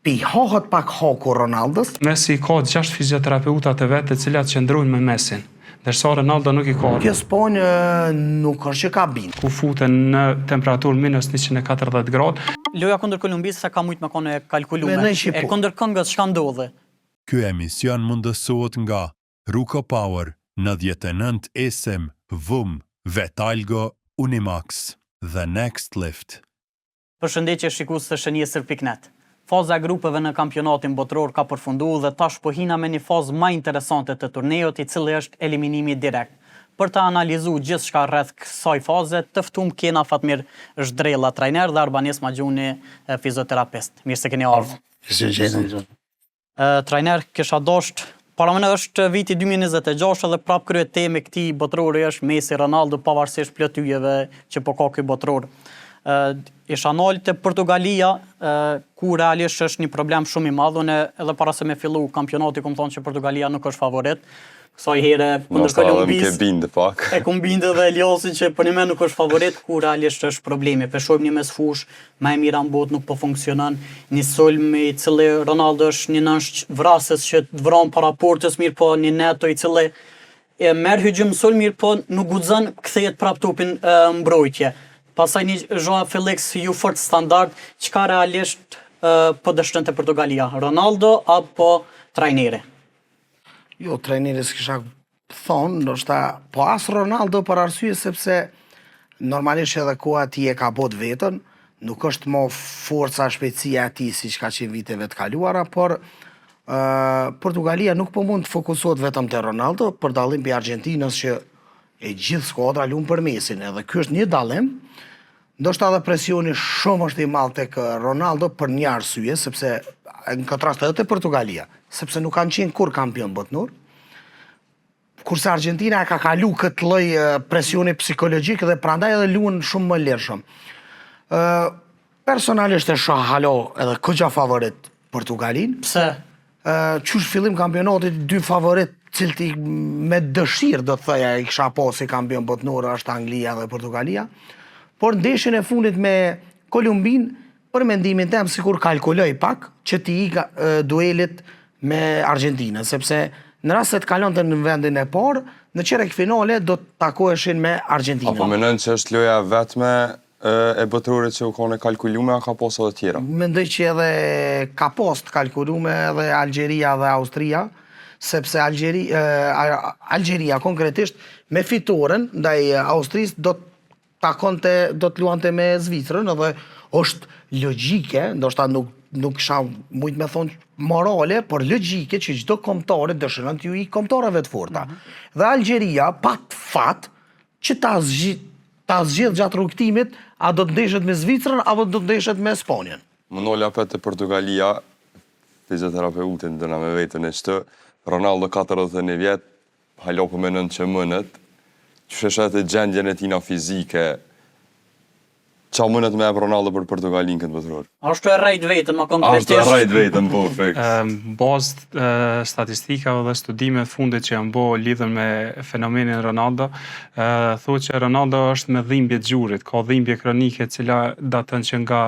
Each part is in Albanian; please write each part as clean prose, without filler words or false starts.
pi hohët pak haku Ronaldos. Messi ka 6 fizioterapeutat e vetë të cilat qëndrojnë me Messin. Ndërsa Ronaldo nuk i ka. Kjo Spanjë nuk është që ka bind. Ku futen në temperaturë minus 140 gradë. Loja kundër Kolumbisë sa ka mujt me kone kalkulume. E kundër Këngës çka ndodhi? Ky emision mundësohet nga Ruko Power 99 SM VUM Vetalgo Unimax The Next Lift. Përshëndetje shikues të Shënjesër.net. Faza e grupeve në kampionatin botror ka përfunduar dhe tash po hina me një fazë më interesante të turneut, i cili është eliminimi direkt. Për të analizuar gjithçka rreth kësaj faze, të ftuam Kena Fatmir Zhdrella, trajner, dhe Arbanes Maxhuni, fizioterapeut. Mirë se keni ardhur. Trajner, kisha dashur para më është viti 2026 dhe prap kryet teme këtij botrori është Messi, Ronaldo, pavarësisht plotëyjeve që po ka ky botror. Isha nalë të Portugalia, ku realisht është një problem shumë i madh, edhe para se me fillu kampionati kom thonë që Portugalia nuk është favorit. Kësaj here kundër Kolumbisë e kum bindë dhe Eliasin që për një me nuk është favorit, ku realisht është problemi. Peshojmë një mesfush, më e mira në botë nuk po funksionon, një sulm i cili Ronaldo është një nënsh vrasës që të vran para portës, mirë po një neto i cili e merr hyjim sulm, mirë po nuk guxon kthehet prap topin mbrojtje. Pasaj një Joao Felix ju fort standard, çka realisht po dështon të Portugalia, Ronaldo apo trajneri? Jo, trajneri s'kisha thonë, ndoshta po as Ronaldo për arsye sepse normalisht edhe koha ti e ka bot vetën, nuk është më forca shpejtësia e tij siç ka qenë viteve të kaluara, por Portugalia nuk po mund të fokusohet vetëm te Ronaldo, për dallim pi Argentinës që e gjithë skuadra luan për Messin, edhe ky është një dallim. Ndoshta edhe presioni shumë është i madh tek Ronaldo për një arsye, sepse në këtë rast edhe te Portugalia, sepse nuk kanë qenë kur kampion botnor. Kurse Argentina ka kalu këtë lloj presioni psikologjik dhe prandaj edhe luan shumë më lirshëm. Personalisht e shoh halo edhe kogja favorit Portugalin. Pse? Qysh fillim kampionatit dy favorit cilti me dëshirë do të thoja i kisha pas si kampion botnor është Anglia dhe Portugalia. Por ndeshjen e fundit me Kolumbin, për mendimin tem sikur kalkuloj pak që ti ika duelit me Argentinën, sepse në rast se të kalonte në vendin e parë, në çerek finale do të takoheshin me Argentinën. Apo mendon që është loja vetme e botrorit që u kanë kalkuluar, a ka pas edhe tjera? Mendoj që edhe ka pas të kalkuluar edhe Algjeria dhe Austria, sepse Algjeria konkretisht me fitoren ndaj Austrisë do të luante me Zvicrën, edhe është logjike, ndoshta nuk kisha mujt me thonë morale, por logjike që çdo kombëtare dëshiron t'ju i kombëtarëve të forta. Dhe Algjeria pat fat që ta zgjidh gjatë rrugtimit, a do të ndeshet me Zvicrën apo do të ndeshet me Spanjën. Më nola për të Portugalia, fizioterapeutin dëna me vetën e çtë, Ronaldo 41 vjet, halo po mendon që mënet, që sheshet e gjendjen e tina fizike, qa mënet me e Ronaldo për Portugalin këtë botror? Ashtu e rrejt vetën, ma konkretisht. Ashtu e rrejt vetën, po, fix. Bazë statistikave dhe studimet fundit që janë bo lidhën me fenomenin Ronaldo, thotë që Ronaldo është me dhimbje të gjurit, ka dhimbje kronike cila datën që nga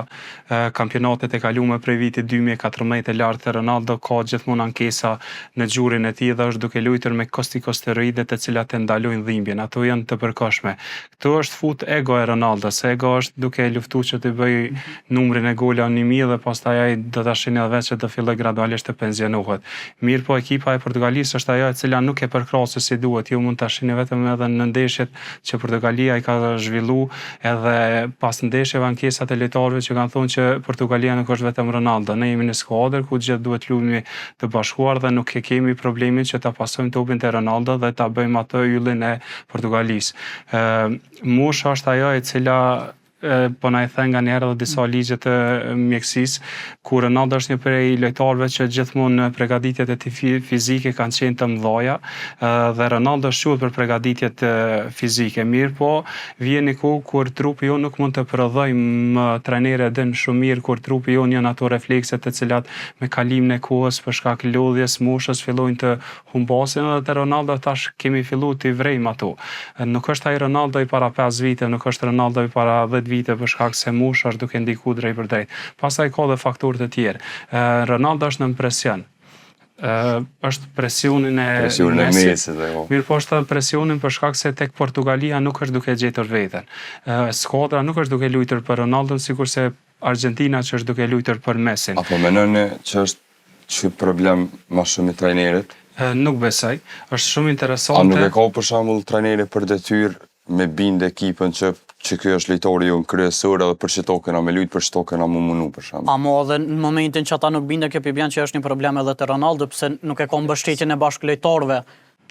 kampionatet e kalume prej vitit 2014 e lartë, Ronaldo ka gjithmonë ankesa në gjurin e tij dhe është duke luajtur me kortikosteroide të cilat e ndalojnë dhimbjen. Ato janë të përkohshme. Këtu është fut ego e Ronaldos, ego është duke luftu që të bëj numrin e gola 1000 dhe pastaj ai do ta shihni edhe vetë që do filloj gradualisht të pensionohet. Mirë po ekipa e Portugalisë është ajo e cila nuk e përkrasë si duhet. Ju mund ta shihni vetëm edhe në ndeshjet që Portugalia i ka zhvilluar, edhe pas ndeshjeve ankesat e lojtarëve që kanë thonë që Portugalia nuk është vetëm Ronaldo. Ne jemi në skuadër ku gjithë duhet luajmë të bashkuar dhe nuk e kemi problemin që ta pasojmë topin te Ronaldo dhe ta bëjmë atë yllin e Portugalisë. Mosha është ajo e cila po na i thënë nga njerë dhe disa ligjet të mjekësisë, ku Ronaldo është një prej lojtarëve që gjithmonë në përgatitjet e tij fizike kanë qenë të mëdha, dhe Ronaldo shquhet për përgatitjet fizike. Mirë po, vjen një kohë kur trupi jonë nuk mund të prodhojë më, trajneri e din shumë mirë, kur trupi jonë janë ato reflekset të cilat me kalimin e kohës për shkak lodhjes, moshës fillojnë të humbasin, dhe te Ronaldo tash kemi filluar të vrejmë ato. Nuk është ai Ronaldo i para 5 vite, nuk është Ronaldo i para 10 30 vite për shkak se musha është duke ndiku drejt për drejt. Pastaj ka dhe faktorë të tjerë. Ronaldo është në presion. Është presionin e Mesit. Mirë po është presionin për shkak se tek Portugalia nuk është duke gjetur veten. Skuadra nuk është duke luajtur për Ronaldon, sikurse Argentina që është duke luajtur për Messin. Apo menoni që është që problem më shumë i trajnerit? Nuk besoj. Është shumë A interesante. nuk e ka për shembull trajneri për detyrë me bind ekipën që ky është lojtori jonë kryesor edhe për çto kena me lujt për çto kena më munu për shembull. Amo edhe në momentin që ata nuk binde kjo përbjen që është një problem edhe të Ronaldo, pse nuk e ka mbështetjen e bashkëlojtarëve.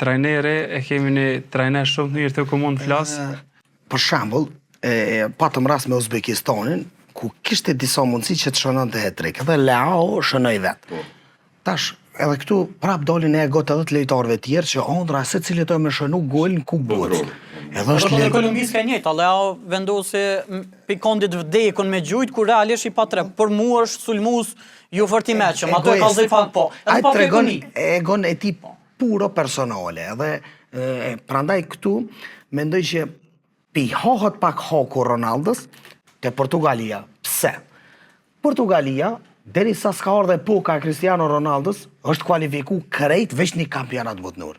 Trajneri e kemi një trajner shumë të mirë të ku mund të flas. Për shembull, patëm rast me Uzbekistanin, ku kishte disa mundësi që të shënonte hat-trick, edhe Leao shënoi vet. Tash, edhe këtu prap dolin e gotë edhe të lojtarëve tjerë që ondra se cili të me shënu golin ku guc. Edhe është Edhe Kolumbis ka njëjtë, Leao vendosi pikondit vdekun me gjujt, kur realisht i pa tre. Për mua është sulmus ju fort i meqëm, ato e kallzoi fat po. Edhe pa tregon pekuni. egon e tip puro personale, edhe prandaj këtu mendoj që pi hohët pak hoku Ronaldos te Portugalia. Pse? Portugalia derisa s'ka ardhe epoka e Cristiano Ronaldos, është kualifiku krejt veç një kampionat botnor.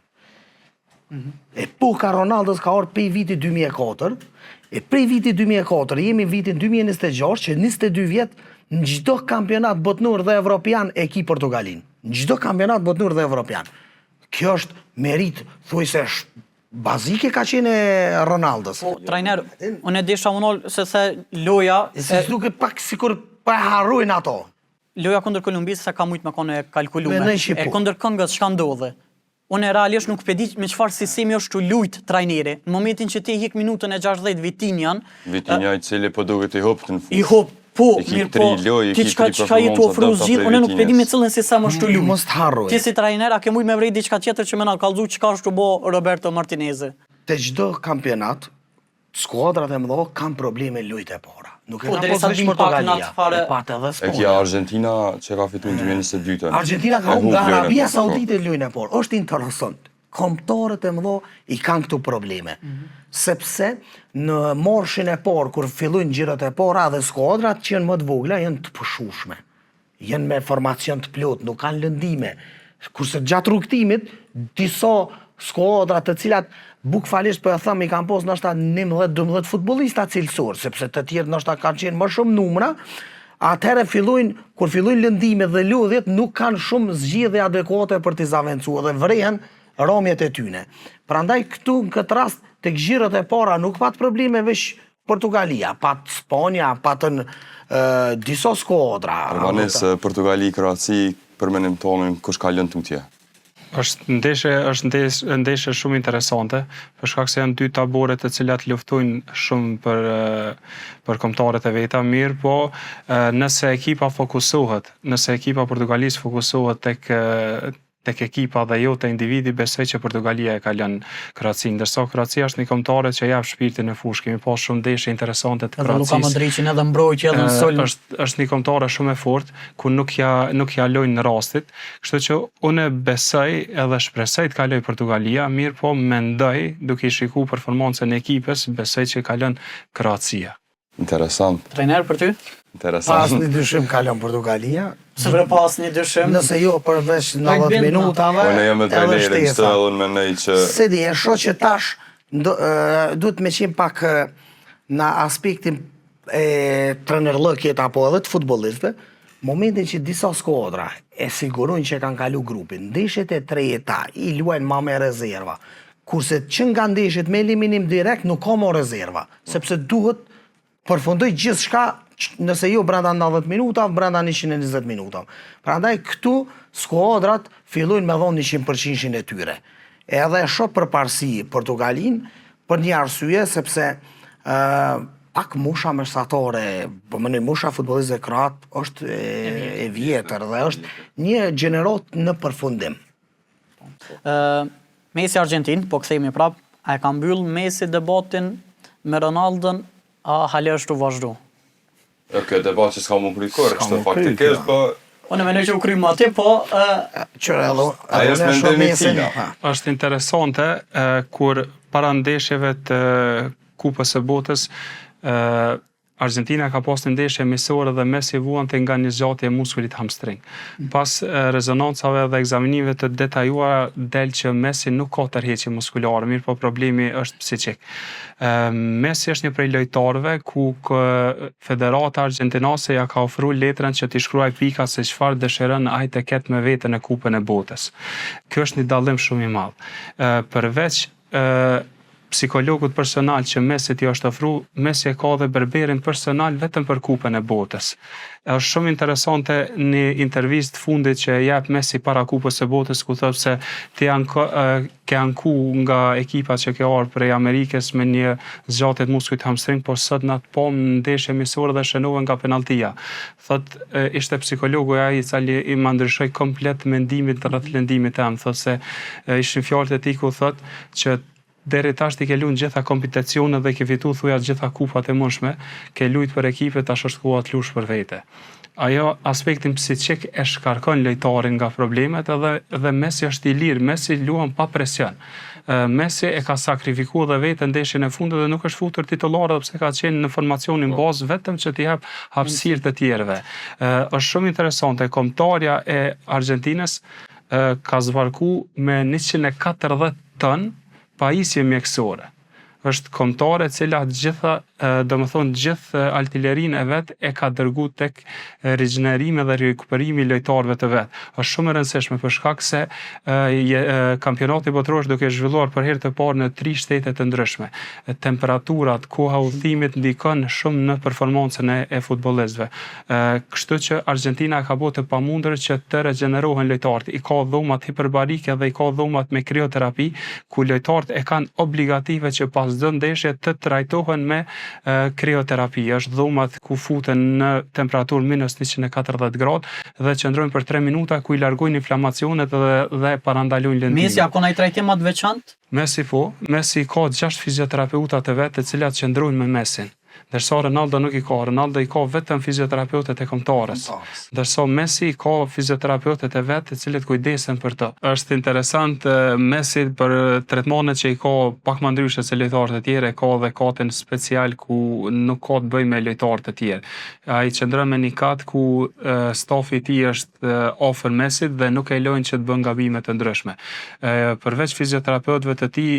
Epoka Ronaldos ka ardhur prej viti 2004, e prej viti 2004 jemi në vitin 2026 që 22 vjet në çdo kampionat botnor dhe evropian e ki Portugalin. Në çdo kampionat botnor dhe evropian. Kjo është merit, thuaj se bazike ka qenë Ronaldos. Po, trajner, unë e desha unol se loja... Se duke pak sikur pa harrojnë ato. Loja kundër Kolumbisë se ka mujt me kone e kalkulume. Menoj që E po. kundër këngës çka ndodhe. Unë realisht nuk pedi me çfarë sistemi është të lujt trajneri. Në momentin që ti hik minutën e 60 Vitinjan, Vitinja i cili po duket i hoptë në i fund. hop, po, I ki mirë tri po, lojë, i ti ki çka tri i tu ofru performanca zgjidh, data unë nuk prej pedi me Vitinjes. cillën sistem është të luj. Mos të harroj. Ti si trajner a ke mujt me vrej diçka tjetër që më na kallzu çka është të bo Roberto Martinez. Te çdo kampionat, skuadrat e mëdha kanë probleme lojtë e para. Nuk e Po, ka derisa veç vin pak Portugalia. natë fare- E pat edhe E kja Spanja. Argentina që ka fitu në 2022. Argentina ka humbur nga Arabia Saudite lojën e parë. Është interesant. Kombëtarët e mëdha i kanë këtu probleme. Sepse në morshin e parë kur fillojnë xhirot e para dhe skuadrat që janë më të vogla janë të pëshueshme. Janë me formacion të plot, nuk kanë lëndime. Kurse gjatë rrugtimit disa skuadra të cilat bukfalisht po e them i kanë pas ndoshta 11-12 futbollista cilësor, sepse të tjerë ndoshta kanë qenë më shumë numra. Atëherë kur fillojnë lëndimet dhe lodhjet, nuk kanë shumë zgjedhje adekuate për t'i zaventuar dhe vrehen ramjet e tyne. Prandaj këtu në këtë rast tek xhirët e para nuk pat probleme veç Portugalia, pat Spanja, patën disa skuadra. Përbanes Portugali, Kroaci, për menim tonin, kush ka lënë tutje? është ndeshje shumë interesante, për shkak se janë dy tabore të cilat luftojnë shumë për kombëtarët e veta, mirë, po nëse ekipa fokusohet, nëse ekipa Portugalisë fokusohet tek ekipa dhe jo te individi, besoj që Portugalia e ka lënë Kroacinë, ndërsa Kroacia është një kombëtare që jap shpirtin në fushë. Kemi pas shumë ndeshje interesante të Edhe Luka Kroacisë. Modricin edhe mbrojtje edhe në sulm. Është një kombëtare shumë e fortë, ku nuk ja lojnë në rastit, kështu që unë besoj edhe shpresoj të kaloj Portugalia, mirë po mendoj, duke i shikuar performancën e ekipës, besoj që ka lënë Kroacia. Interesant, Trajner për ty? Pas interesant. një dyshim kalon Portugalia, Se për pas një dyshim. nëse jo përveç 90 minutave, Unë jam me edhe trajnerin, shtesa. së edhe unë mendoj që Se di, e shoh që tash duhet me qenë pak në aspektin e trajnerllëkjet apo edhe të futbollistëve, momentin që disa skuadra e sigurojnë që kanë kalu grupin, ndeshjet e treta i luajnë ma me rezerva, kurse që nga ndeshjet me eliminim direkt nuk ka më rezerva, sepse duhet përfundoj gjithçka nëse jo brenda 90 minuta, brenda 120 minuta. Prandaj këtu skuadrat fillojnë me dhonë 100% e tyre. Edhe e shoh përparësi Portugalin për një arsye sepse pak musha mesatare, po më në musha futbollistëve kroat është e vjetër dhe është një gjenerat në përfundim. Messi Argentin, po kthehemi prap, a e ka mbyll Messi debatin me Ronaldon, a hale është u vazhdu? Këtë debat që s'ka më krykur, S'ka kështë më faktikisht, krykur. po Unë mendoj që u krymë aty, po Ajo është mendimi tina. Është interesante kur para ndeshjeve të Kupës së Botës Argentina ka pas një ndeshje mesore dhe Messi vuante nga një zgjatje e muskulit hamstring. Pas rezonancave dhe ekzaminimeve të detajuara del që Messi nuk ka tërheqje muskulare, mirë po problemi është psiqik. Messi është një prej lojtarëve ku Federata Argentinase ja ka ofruar letrën që t'i shkruaj pika se çfarë dëshiron ai të ketë me veten në Kupën e Botës. Ky është një dallim shumë i madh. Përveç psikologut personal që Messi t'i është ofru, Messi e ka dhe berberin personal vetëm për Kupën e Botës. Është shumë interesante një intervistë fundit që jep Messi para Kupës së Botës, ku thotë se ke anku nga ekipat që ke ardhur prej Amerikës me një zgjatje të muskulit hamstring, por sot na të pom në ndeshje miqësore dhe shënuan nga penalltia. Thotë ishte psikologu ai i cili i më ndryshoi komplet mendimin rreth lëndimit tim, thotë se ishin fjalët e tij ku thotë që deri tash ti ke luajtur gjitha kompeticionet dhe ke fituar thuja gjitha kupat e mundshme, ke luajtur për ekipe, tash është koha të luash për vete. Ajo aspektin psiqik e shkarkon lojtarin nga problemet dhe Messi është i lirë, Messi luan pa presion. Messi e ka sakrifikuar dhe vetë ndeshjen e fundit dhe nuk është futur titullar pse ka qenë në formacionin bazë vetëm që t'i jap hapësirë të tjerëve. Është shumë interesante, kombëtarja e Argentinës ka zvarku me 140 ton pajisje mjekësore. Është kombëtare e cila gjithë artillerinë e vet e ka dërguar tek rigjenerimi dhe rikuperimi i lojtarëve të vet. Është shumë e rëndësishme për shkak se kampionati botror është duke zhvilluar për herë të parë në 3 shtete të ndryshme. Temperaturat, koha udhëtimit ndikon shumë në performancën e futbollistëve. Kështu që Argentina ka bërë të pamundur që të regjenerohen lojtarët. I ka dhomat hiperbarike dhe i ka dhomat me krioterapi, ku lojtarët e kanë obligative që pas çdo ndeshje të trajtohen me krioterapi. Është dhomat ku futen në temperaturë minus 140 gradë dhe qëndrojnë për 3 minuta ku i largojnë inflamacionet dhe parandalojnë lëndimin. Messi ka ndonjë trajtim të veçantë? Messi ka 6 fizioterapeuta të vet të cilat qëndrojnë me Messin. Ndërsa Ronaldo nuk i ka. Ronaldo i ka vetëm fizioterapeutët e kombëtarës. Ndërsa Messi i ka fizioterapeutët e vet të cilët kujdesen për të. Është interesant Messi për tretmanet që i ka pak më ndryshe se lojtarët e tjerë, ka dhe katën special ku nuk ka të bëjë me lojtarët e tjerë. Ai qëndron me një kat ku stafi i tij është afër Messit dhe nuk e lojnë që të bën gabime të ndryshme. Përveç fizioterapeutëve të tij,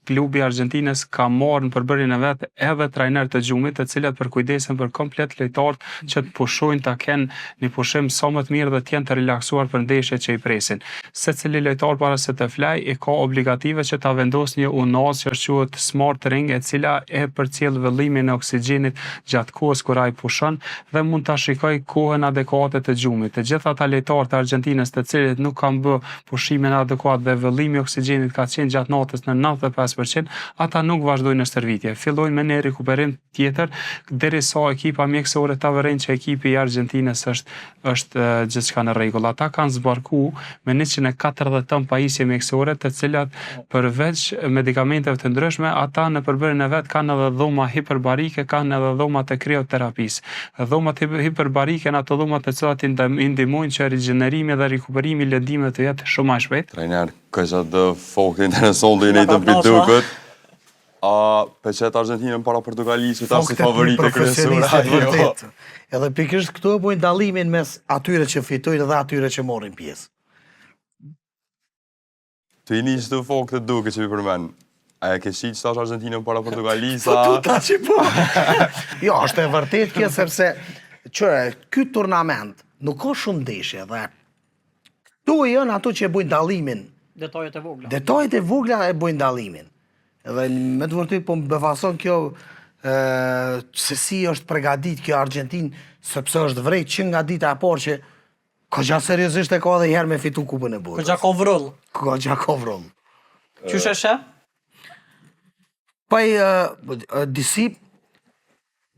klubi i Argentinës ka marrë në përbërjen e vet edhe trajner të gjumit, të cilat përkujdesen për komplet lojtarët që të pushojnë ta kenë një pushim sa më të mirë dhe të jenë të relaksuar për ndeshjet që i presin. Secili lojtar para se të flaj i ka obligative që ta vendos një unazë që quhet smart ring, e cila e përcjell vëllimin e oksigjenit gjatë kohës kur ai pushon dhe mund ta shikoj kohën adekuate të gjumit. Të gjitha ata lojtarë të Argentinës të cilët nuk kanë bë pushimin adekuat dhe vëllimi i oksigjenit ka qenë gjatë natës në 95%, ata nuk vazhdojnë në stërvitje. Fillojnë me një rikuperim tjetër, derisa ekipa mjekësore ta vërejnë që ekipi i Argentinës është gjithçka në rregull. Ata kanë zbarku me 140 ton pajisje mjekësore, të cilat përveç medikamenteve të ndryshme, ata në përbërjen e vet kanë edhe dhoma hiperbarike, kanë edhe dhoma të krioterapisë. Dhomat hiperbarike janë ato dhoma të cilat i ndihmojnë që rigjenerimi dhe rikuperimi i lëndimeve të jetë shumë më shpejt. Trajner, kësa të folk interesante i të pitukët. Për qëtë Argentinën para Portugalisë, ta si favorite kryesore. Edhe pikërisht këtu e bojnë dallimin mes atyre që fitojnë dhe atyre që morrin pjesë. Të i njështë të folk të duke që vi përmen, a e ke shi që tash Argentinën para Portugalisë? Po ta që po! Jo, është e vërtet kjo sepse ky turnament nuk ka shumë ndeshje dhe këtu janë ato që e bojnë dallimin. Detajet e vogla. Detajet e vogla e bojnë dallimin. Edhe me të vërtet po më befason kjo se si është përgadit kjo Argentinë, sepse është vrejt që nga dita e parë që kogja seriozisht e ka dhe herë me fitu Kupën e Botës. Kogja kovrull. Kogja kovrull. Qysh e sheh? Paj disi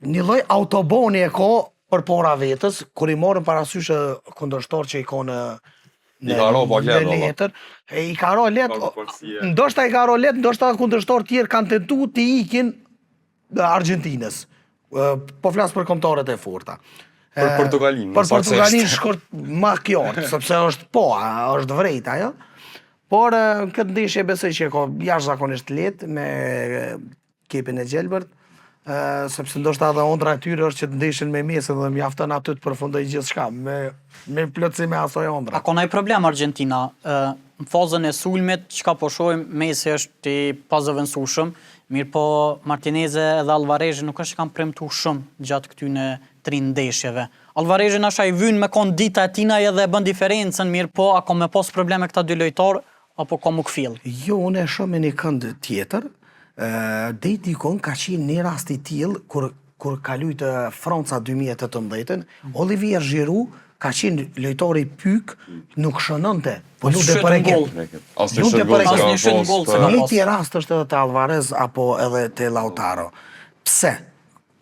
një lloj autoboni e ka për para vetës, kur i morën parasysh kundërshtar që i ka në letër, i ka ro let, ndoshta i ka ro let, ndoshta kundërshtar tjerë kanë tentu të ikin Argentinës. Po flas për kombëtarët e forta. Për Portugalinë. Për Portugalinë shkurt më qartë, sepse është vrejt ajo. Por këtë ndeshje besoj që ka jashtëzakonisht lehtë me ekipin e Gjelbërt sepse ndoshta edhe ondra e tyre është që të ndeshin me Mesin dhe mjafton aty të përfundoj gjithçka me plotësim e asoj ondra. A ka ndonjë problem Argentina? Në fazën e sulmit, çka po shohim, Messi është i pazëvendësueshëm, mirë po Martineze edhe Alvarezi nuk është kanë premtu shumë gjatë këtyne 3 ndeshjeve. Alvarezi nasha i vyn me kondita e tina edhe e bën diferencën, mirë po a ka me pas probleme këta dy lojtarë apo ka më kfill? Jo, unë e shoh me një kënd tjetër. Dej dikon ka qenë një rast i tillë kur ka luajtë Franca 2018-ën, Olivier Giroud ka qenë lojtori pyk, nuk shënonte, po luante për ekip. Asnjë shën gol s'ka Një pas. tjetër rast është edhe te Alvarez apo edhe te Lautaro. Pse?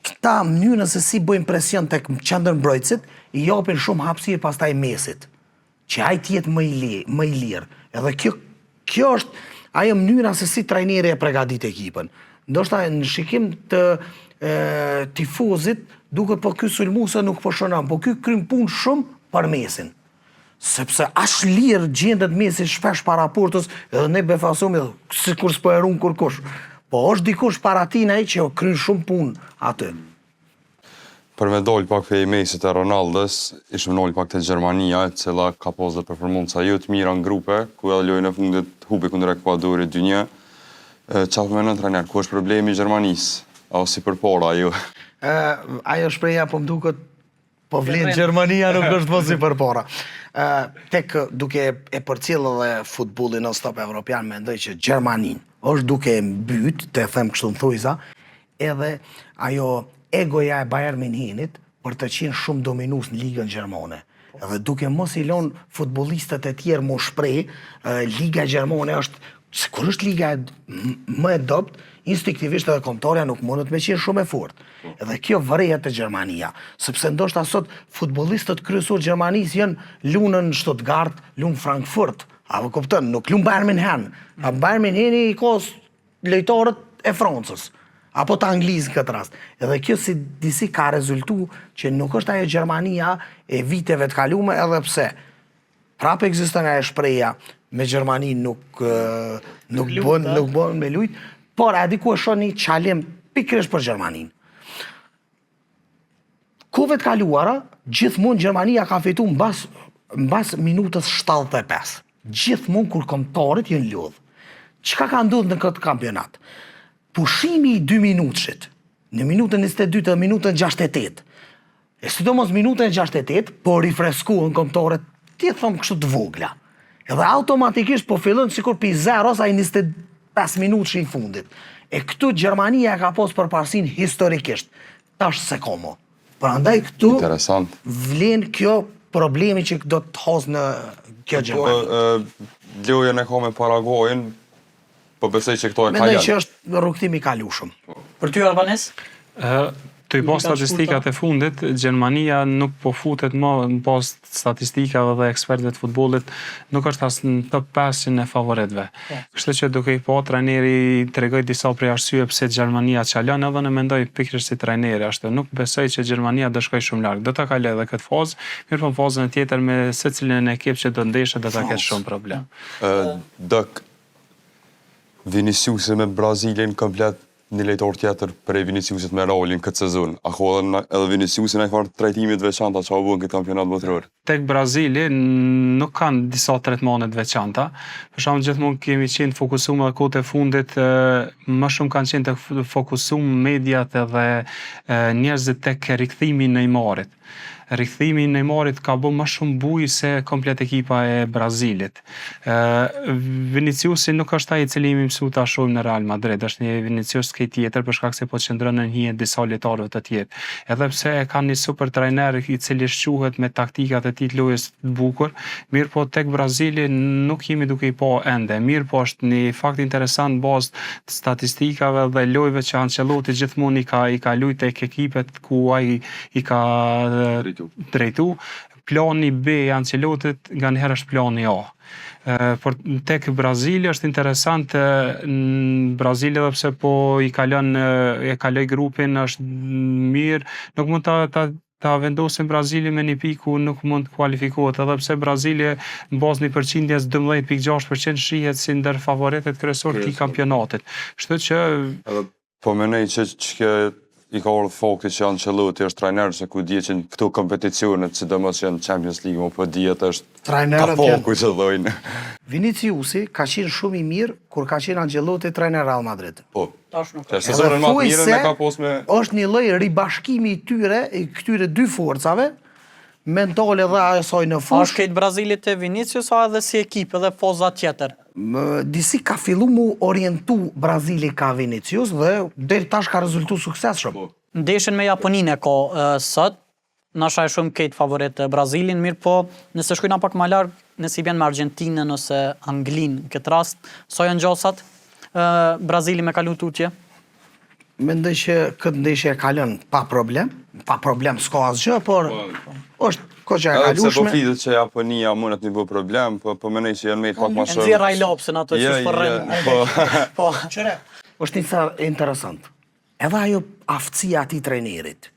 Këta mënyrën se si bëjnë presion tek qendërmbrojtësit, i japin shumë hapësirë pastaj Mesit, që ai të jetë më i lirë. Edhe kjo është ajo mënyra se si trajneri e përgatit ekipën. Ndoshta në shikim të tifozit duket po ky sulmuese nuk po shënon, po ky kryen punë shumë për Mesin. Sepse as lirë gjendet Mesi shpesh para portës, edhe ne befasojmë sikur s'po e ruan kurkush. Po është dikush para tina ai që kryen shumë punë aty. Për me dollë pak për Mesit e Ronaldos, ishëm dollë pak të Gjermania, e cila ka pas dhe performanca jo të mira në grupe, ku edhe lojën e fundit hubi kundër Ekuadorit 2-1. Qa për me në trajner, ku është problemi i Gjermanisë? A si për para, jo? Ajo shpreja po më duket po vlen Gjermania nuk është po si për para. Tek duke e përcjell edhe futbollin non stop evropian, mendoj që Gjermanin është duke e mbyt, të them kështu në thujza, edhe ajo egoja e Bayern Münchenit për të qenë shumë dominues në ligën gjermane. Edhe duke mos i lënë futbollistët e tjerë më shpreh, liga gjermane është, kur është liga më e dobët, instinktivisht edhe kombëtarja nuk mundet me qenë shumë e fortë. Edhe kjo vërehet te Gjermania, sepse ndoshta sot futbollistët kryesor Gjermanisë janë lunën Stuttgart, lunë Frankfurt, apo kupton, nuk lunë Bayern München. Bayern Müncheni i ka lojtarët e Francës, apo të Anglizë në këtë rast. Edhe kjo si disi ka rezultu që nuk është ajo Gjermania e viteve të kalume, edhe pse prapë ekziston ajo shpreha me Gjermani nuk bën me lujt, por a diku e shoh një çalim pikërisht për Gjermaninë. Kohëve të kaluara, gjithmonë Gjermania ka fitu mbas minutës 75. Gjithmonë kur kombëtarët janë lodh. Çka ka ndodhur në këtë kampionat? Pushimi i 2 minutëshit, në minutën 22 dhe minutën 68, e sidomos minutën 68, po rifreskuan kombëtarët, ti thon kështu të vogla. Edhe automatikisht po fillon sikur pi 0 sa i 25 minutësh i fundit. E këtu Gjermania ka pas përparësinë historikisht. Tash se komo. Prandaj këtu Interesant. vlen kjo problemi që do të has në kjo Gjermani. Lojën e ka me Paraguajin, po besoj që këto e ka Mendoj janë. që është rrugtimi i kalueshëm. Për ty Albanes? Të i pas statistikat e fundit, Gjermania nuk po futet më në pas statistikave dhe ekspertëve të futbollit, nuk është as në top 5 e favoritëve. Kështu që duke i pa trajneri tregoj disa prej arsyeve pse Gjermania çalon, edhe në mendoj pikërisht si trajneri ashtu. Nuk besoj që Gjermania do shkojë shumë larg. Do ta kalojë edhe këtë fazë, mirë po në fazën tjetër me secilin ekip që do ndeshë do ta ketë shumë problem. Dok Viniciusi me Brazilin komplet një lojtar tjetër prej Viniciusit me Realin këtë sezon. A ka edhe Viniciusi në farë trajtimit veçanta që u bën këtë kampionat botëror? Tek Brazili nuk kanë disa tretmane të veçanta. Për shembull gjithmonë kemi qenë fokusuar edhe kohët e fundit, më shumë kanë qenë të fokusuar mediat edhe njerëzit tek rikthimi i Neymarit. Rikthimi i Neymarit ka bërë më shumë bujë se komplet ekipa e Brazilit. Viniciusi nuk është ai i cili më mësu ta shohim në Real Madrid, është një Vinicius tjetër për shkak se po qëndron në një disa lojtarëve të tjerë. Edhe pse e kanë një super trajner i cili shquhet me taktikat e tij të lojës të bukur, mirë po tek Brazili nuk jemi duke i pa ende. Mirë po është një fakt interesant bazë të statistikave dhe lojëve që Ancelotti gjithmonë i ka luajtur tek ekipet ku ai i ka drejtu. Plani B i Ancelottit nga njëherë është plani A. Por tek Brazili është interesant në Brazili edhe pse po e kaloi grupin është mirë, nuk mund ta vendosin Brazili me një pikë ku nuk mund të kualifikohet, edhe pse Brazili në bazë një përqindjes 12.6% shihet si ndër favoritët kryesorë të kampionatit. Kështu që Po mendoj që i ka ardhur fakti që Ancelotti është trajner se ku dihet që në këto kompeticione, sidomos që në Champions League, po dihet është Trajnerët kafaku që thojnë. Viniciusi ka qenë shumë i mirë kur ka qenë Ancelotti trajner Real Madrid. Po. Tash nuk Që sezonën më të mirën e ka pas me është një lloj ribashkimi i këtyre dy forcave, mentale dhe asaj në A fushë. është këtë Brazilit e Vinicius, a edhe si ekip edhe foza tjetër? Disi ka fillu mu orientu Brazili ka Vinicius dhe deri tash ka rezultu suksesshëm. Ndeshjen me Japoninë e ka sot, nasha e shumë këtë favorit Brazilin, mirë po nëse shkojna pak më larg, nëse i vjen me Argentinën ose Anglinë në këtë rast, sa janë gjasat Brazili me kalu tutje? Mendoj që këtë ndeshje e kalon pa problem s'ka asgjë, por është koqa e edhe pse po kalueshme. flitet që Japonia mundet një bë problem, po mendoj që janë me pak më E shumë. nxjerr ai lopsën ato që shpërren. Po. Po. Është një thar interesant. Edhe ajo aftësia ati trajnerit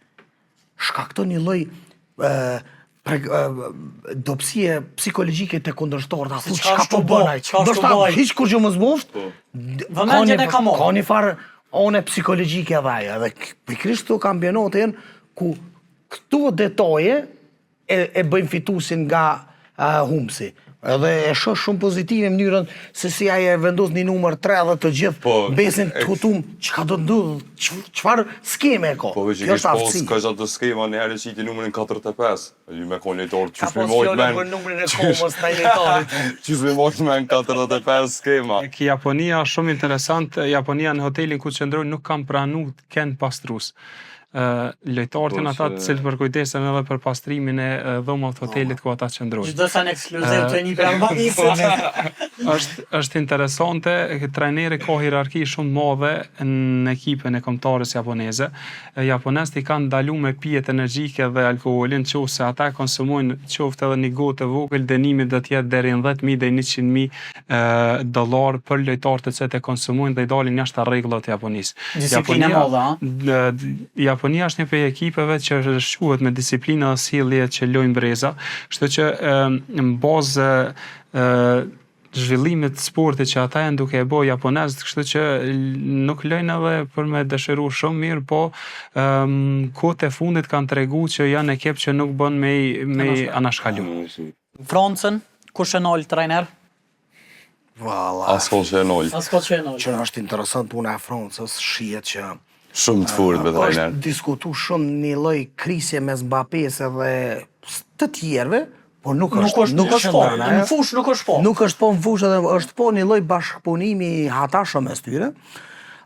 shkakton një lloj dobësie psikologjike të kundërshtorët, asu Çka çka është po të bën bëj, ai. çka është Do të shta bëj? hiç kur gjë mos boft. Vëmendjen e ka marrë. Ka një farë one psikologjike edhe ajo, edhe pikërisht këto kampionate janë ku këto detaje e bëjnë fituesin nga humbsi. Edhe e shoh shumë pozitive në mënyrën se si ai e vendos një numër 3 dhe të gjithë Po, besin të hutum çka do ndodh, çfarë skeme e ka. Po veç Kjo që është pas aftësi. ka gjatë të skema në herë qiti numërin 45. Ju me konë lejtor, Ka qysh me pas mojt fjole men. për numrin e komës të lejtarit. Qysh me mojt men 45 skema. Ki Japonia shumë interesant. Japonia në hotelin ku qëndrojnë nuk kam pranu ken pastrus. Lojtarët janë ata të cilët përkujdesen edhe për pastrimin e dhomave të hotelit ku ata qëndrojnë. Çdo sa në ekskluziv të një Albanisë. është interesante, trajneri ka hierarki shumë të madhe në ekipën e kombëtarës japoneze. Japonezët i kanë ndalu me pijet energjike dhe alkoolin, qoftë se ata konsumojnë qoftë edhe një gotë e vogël, dënimi do të jetë deri në 10.000 deri në 100.000 dollar për lojtarët të cilët e konsumojnë dhe i dalin jashtë rregullat të Japonisë. Disiplinë e madhe, Japonia është një prej ekipeve që shquhet me disiplinë dhe sjellje që lojnë breza, kështu që në bazë zhvillimit të sportit që ata janë duke e bë japonezët, kështu që nuk lojnë edhe për me dëshiru shumë mirë, po kohët e fundit kanë treguar që janë ekip që nuk bën me anashkalu. Francën, kush e nol trajner? Valla. Asfalt që e nol. Asko që e nol. Që është interesant puna e Francës, shihet që Shumë të furt me trajner. është diskutu shumë një lloj krisje mes Mbappés edhe të tjerëve, por nuk është po, ndërna, në fush nuk është po. Nuk është po në fushë edhe është po një lloj bashkëpunimi hatashëm mes tyre.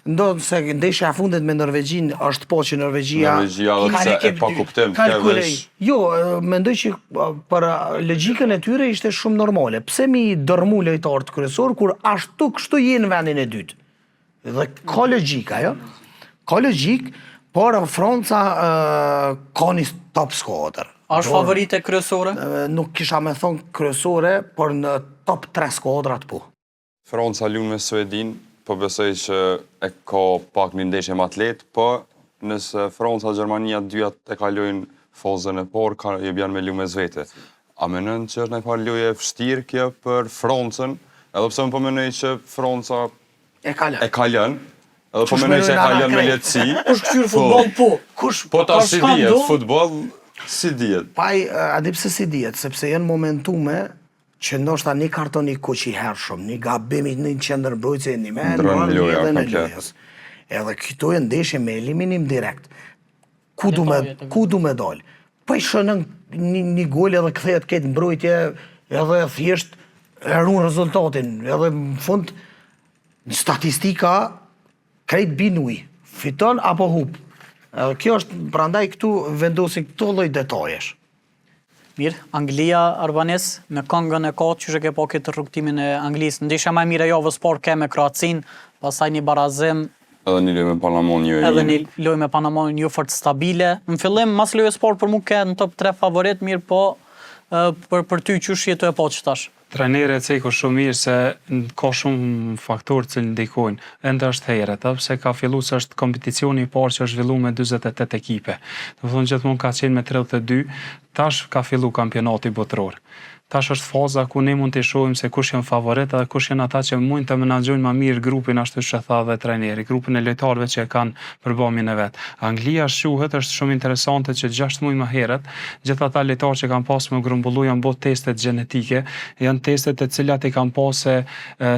Ndodh se ndeshja e fundit me Norvegjin është po që Norvegjia Norvegjia edhe pse e pa kuptim, kalkulej. Jo, mendoj që për logjikën e tyre ishte shumë normale. Pse mi dërmu lojtarët kryesor kur ashtu kështu jenë në vendin e dytë? Dhe ka logjika, jo? Ka logjik, por Franca ka një top squadër. A është favorite kryesore? Nuk kisha me thonë kryesore, por në top 3 skuadrat po. Franca lunë me Suedin, po besoj që e ka pak një ndeshje më atlet, po nëse Franca, Gjermania dyat e kalojnë fazën e parë, je bjanë me lunë me Zvete. A menën që është në parë lojë e vështirë kjo për Francën, edhe pse më po menoj që Franca E kalon. e kalon, edhe po menoj që e kalon me lehtësi. Kush kthyer futboll po? Kush Po ta si s'ka dihet, ndo? futboll si dihet. Paj, a di pse si dihet, sepse janë momentume që ndoshta një karton i kuq i hershëm, një gabim i një qendër mbrojtëse një me Ndron loja, edhe në komplet. lojës. Edhe këto janë ndeshje me eliminim direkt. Ku du me dal? Po i shënën një gol edhe kthehet këtë mbrojtje edhe thjesht e ruan rezultatin. Edhe në fund statistika krejt binuj, fiton apo hub. Edhe kjo është prandaj këtu vendosin këto lloj detajesh. Mirë, Anglia, Arbanes, me këngën e kot, që ke po këtë rrugtimin e Anglisë. Ndeshja më e mirë e javës por ke me Kroacin, pastaj një barazim, Edhe një lojë me Panamon një edhe një lojë me Panamon një fort stabile. Në fillim, mas lojës sport për mu ke në top 3 favorit, mirë po për ty qysh jetu e po që tash. Trajneri e ceko shumë mirë se ka shumë faktorë që ndikojnë. Ende është herët, pse ka fillu se është kompeticioni i parë që është zhvillu me 48 ekipe. Do të thonë gjithmonë ka qenë me 32, tash ka fillu kampionati botëror. tash është faza ku ne mund të shohim se kush janë favorit dhe kush janë ata që mund të menaxhojnë më mirë grupin, ashtu siç e tha dhe trajneri, grupin e lojtarëve që e kanë përballjen e vet. Anglia shuhet është shumë interesante që 6 muaj më herët, gjithë ata lojtarë që kanë pasur me grumbullu janë bërë testet gjenetike, janë testet të cilat i kanë pasë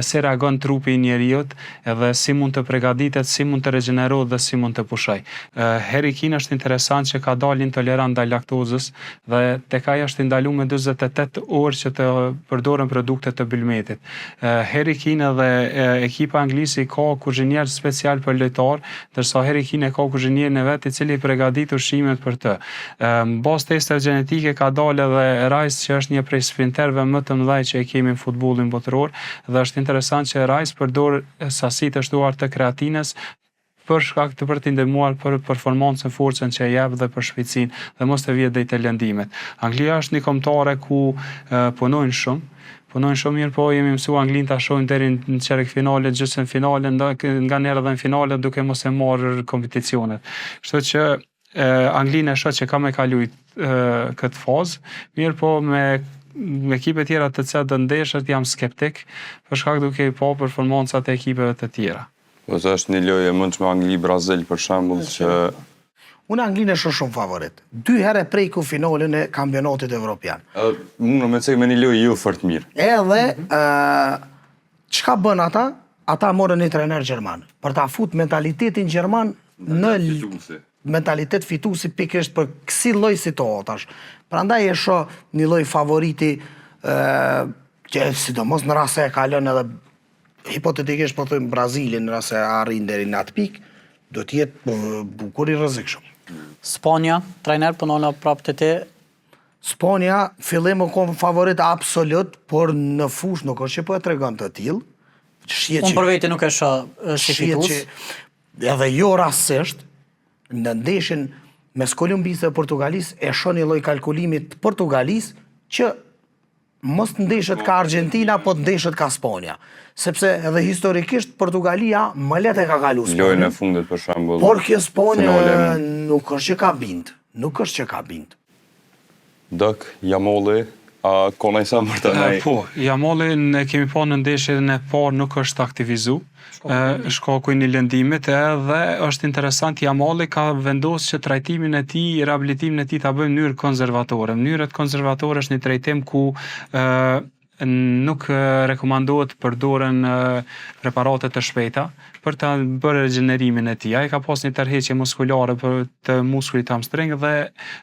si reagon trupi i njeriut, edhe si mund të përgatitet, si mund të regenerohet dhe si mund të pushoj. Harry Kane është interesant që ka dalë intolerant ndaj laktozës dhe tek ai është ndaluar me 48 orë që të përdoren produkte të Bylmetit. Harry Kane dhe ekipa anglisi ka kuzhinier special për lojtar, ndërsa Harry Kane ka kuzhinierin e vet i cili përgatit ushqimet për të. Mbas testeve gjenetike ka dalë edhe Rice që është një prej sprinterëve më të mëdhej që e kemi në futbollin botëror dhe është interesant që Rice përdor sasi të shtuar të kreatinës për shkak të për të ndihmuar për performancën, forcën që e jep dhe për shpejtësinë dhe mos të vijë deri te lëndimet. Anglia është një kombëtare ku punojnë shumë mirë, po jemi mësuar Anglinë ta shohim deri në çerek finale, gjysmë finale, nganjëherë edhe në finale duke mos e marrë kompeticionet. Kështu që Anglinë e shoh që ka me kaluj këtë fazë, mirë po me ekipe tjera të cilat do ndeshet jam skeptik për shkak duke i pa performancat e ekipeve të tjera. Ose është një lojë e mundshme Angli-Brazil për shembull që Unë Anglinë e shoh shumë favorit. 2 herë preku finalen e kampionatit evropian. Unë me cek me një lojë jo fort mirë. Edhe çka bën ata? Ata morën një trajner gjerman për ta fut mentalitetin gjerman në mentalitet fituesi pikërisht për kësi lloj situatash. Prandaj e shoh një lloj favoriti që sidomos në rast se e ka lënë edhe hipotetikisht po thojmë Brazilin në rast se arrin deri në atë pikë, do të jetë bukur i rrezikshëm. Spanja, trajner punon prapë te ti. Spanja fillim kom favorit absolut, por në fushë nuk është që po e tregon të tillë. Unë për veti nuk e shoh si fitues. Edhe jo rastësisht në ndeshjen mes Kolumbisë dhe Portugalisë e shoh një lloj kalkulimi të Portugalisë që mos ndeshet ka Argentina, po ndeshet ka Spanja. Sepse edhe historikisht Portugalia më lehtë e ka kalu Spanjën. Lojën e fundit për shembull. Por kjo Spanja nuk është që ka bind. Nuk është që ka bind. Dok, Jamolli, a kona i sa më të nej? Po, Jamolli e kemi pa në ndeshjen e parë nuk është aktivizu. Shkaku i një lëndimit edhe është interesant Jamolli ka vendosur që trajtimin e tij, riabilitimin e tij ta bëjmë në mënyrë konservatore. Mënyrët konservatore është një trajtim ku nuk rekomandohet përdoren preparate të shpejta për të bërë regenerimin e tij. Ai ka pas një tërheqje muskulare për të muskulit hamstring dhe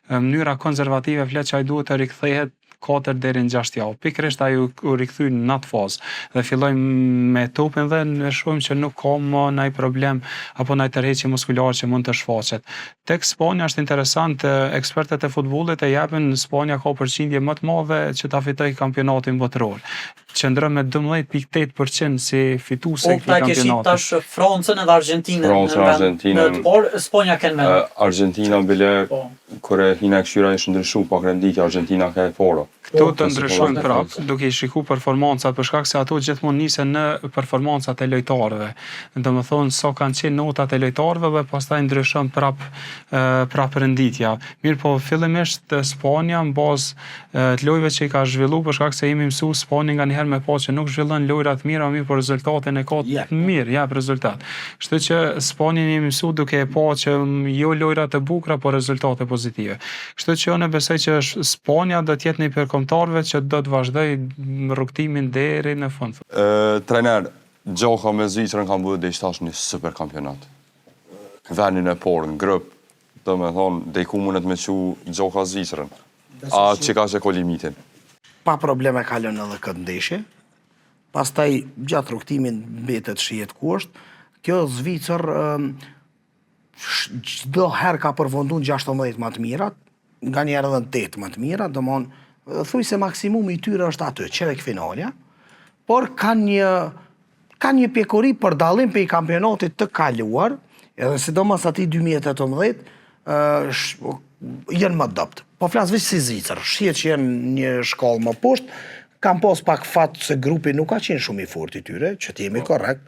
mënyra konservative flet që ai duhet të rikthehet 4 deri në 6 javë. Pikërisht ai u rikthye në atë fazë dhe filloi me topin dhe ne shohim që nuk ka më ndonjë problem apo ndonjë tërheqje muskulare që mund të shfaqet. Tek Spanja është interesant, ekspertët e futbollit e japin Spanja ka përqindje më të madhe që ta fitojë kampionatin botëror. Qëndron me 12.8% si fituese e këtij kampionati. Tash Francën edhe Argentinën. Por Spanja kanë më. Argentina bile kur e hina këshyra është ndryshuar pak renditja Argentina ka e para. Këto të ndryshojnë prapë, duke i shikuar performancat për shkak se ato gjithmonë nisen në performancat e lojtarëve. Domethënë sa kanë qenë notat e lojtarëve dhe pastaj ndryshon prapë renditja. Mirë po fillimisht Spanja mbazë të lojëve që i ka zhvilluar për shkak se jemi mësuar Spanja nganjëherë me pa që nuk zhvillon lojra të mira, mirë por rezultatin e ka të mirë, jap rezultat. Kështu që Spanja jemi mësuar duke e pa që jo lojra të bukura, por rezultate pozitive. Kështu që unë besoj që Spanja do të jetë një kombëtarëve që do të vazhdoj rrugtimin deri në fund. Trajner, gjoka me Zvicrën kanë bërë deri tash një super kampionat. Vendin e parë në grup, domethënë deri ku mundet me çu gjoka Zvicrën. A çka që ka limitin? Pa probleme ka lënë edhe këtë ndeshje. Pastaj gjatë rrugtimin mbetet shihet ku është. Kjo Zvicër çdo herë ka përfunduar 16 më të mirat, nganjëherë edhe 8 më të mirat, domthonë thuj se maksimumi i tyre është aty, çerek finalja, por kanë një pjekuri për dallim për i kampionatit të kaluar, edhe sidomos aty 2018, janë më dopt. Po flas veç si Zvicër, shihet që janë një shkallë më poshtë, kanë pas pak fat se grupi nuk ka qenë shumë i fortë i tyre, që të jemi korrekt.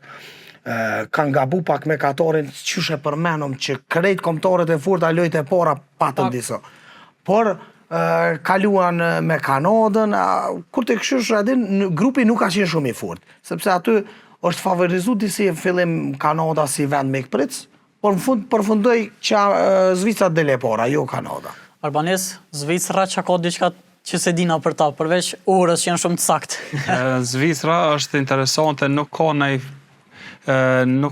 Kanë gabu pak me Katarin, qysh e përmenom që krejt kombëtarët e forta lojët e para patën disa. Por kaluan me Kanadën, kur të këshysh adin, grupi nuk ka qenë shumë i fort, sepse aty është favorizu disi fillim Kanada si vend me këpric, por në fund përfundoj që Zvicra dele para, jo Kanada. Arbanes, Zvicra që ka diçka që se dina për ta, përveç orës që janë shumë të saktë. Zvicra është interesante, nuk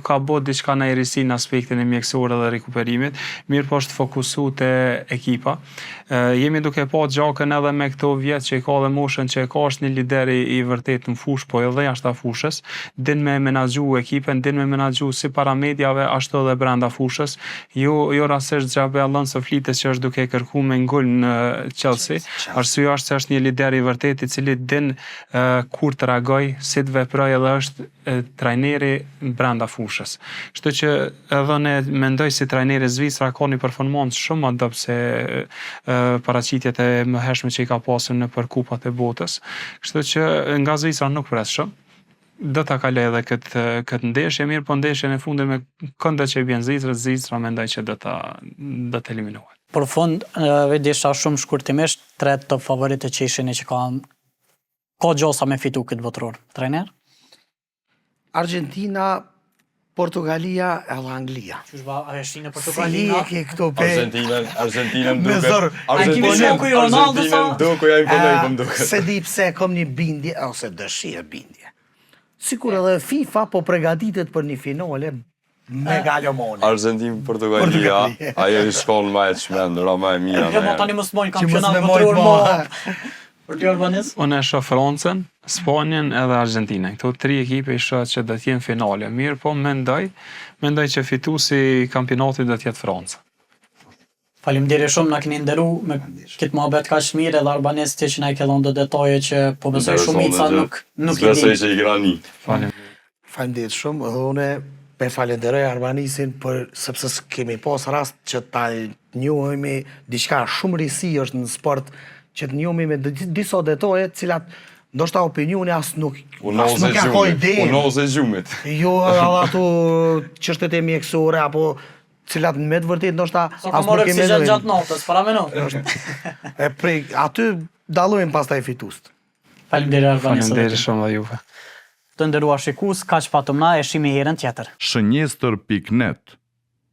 ka bot diçka në risi në aspektin e mjekësore dhe rikuperimit, mirë po është fokusu të ekipa. Jemi duke pa gjakën edhe me këto vjetë që i ka dhe moshën që i ka është një lideri i vërtet në fush, po edhe jashtë fushës, din me menagju ekipen, din me menagju si para medjave, ashtu edhe brenda fushës, jo rasisht Xhabi Alonso flites që është duke kërku me ngull në Chelsea, arsyeja është se është një lider i vërtet i cili din kur të reagoj, si të veproj edhe është trajneri brenda fushës. Kështu që edhe ne mendoj si trajneri Zvicra ka një performancë shumë adopt se paraqitjet e mëhershme që i ka pasur në për kupat e botës. Kështu që nga Zvicra nuk pres shumë. Do ta kaloj edhe këtë ndeshje, mirë po ndeshjen e fundit me këndet që i bjen Zvicra mendoj që do të eliminohet. Për fund, desha shumë shkurtimisht, 3 top favoritë që ishin e që ka gjosa me fitu këtë botror. Trajner? Argentina, Portugalia edhe Anglia. Qysh a është në Si Portugalina? e ke këto pe... Argentinën Me zor. duke ja imponoj duke. Se di pse kom një bindje, ose dëshirë bindje. Sikur edhe FIFA po përgatitet për një finale mega lomone. Argentinë, Portugalia, ajo i shkon ma e çmendur, ma e mira. Jo, ma tani mos mojnë Që mos kampionat me botror mojt mo. Për ty Arbanes? Unë e shoh Francën, Spanjën edhe Argentinën. Këto 3 ekipe i shoh që do të jenë finale. Mirë, po mendoj që fituesi i kampionatit do të jetë Franca. Faleminderit shumë na keni nderu me këtë mohabet kaq mirë edhe Arbanes ti që na i ke dhënë do detaje që po besoj shumica nuk i besoj din. që i grani. Faleminderit shumë, edhe une pe falenderoj Arbanisin sepse kemi pas rast që ta njohemi diçka shumë risi është në sport, që të njohemi me disa detaje, cilat ndoshta opinioni as nuk ja ka ide. Unoze gjumit. Jo edhe ato çështet e mjekësore apo cilat me të vërtet ndoshta as nuk kemi gjatë natës, para menoj. E prej aty dallojmë pastaj fituest. Faleminderit Arbanes. Faleminderit shumë dhe juve. Të nderuar shikues, kaq patëm na e shihemi herën tjetër. Shënjestër.net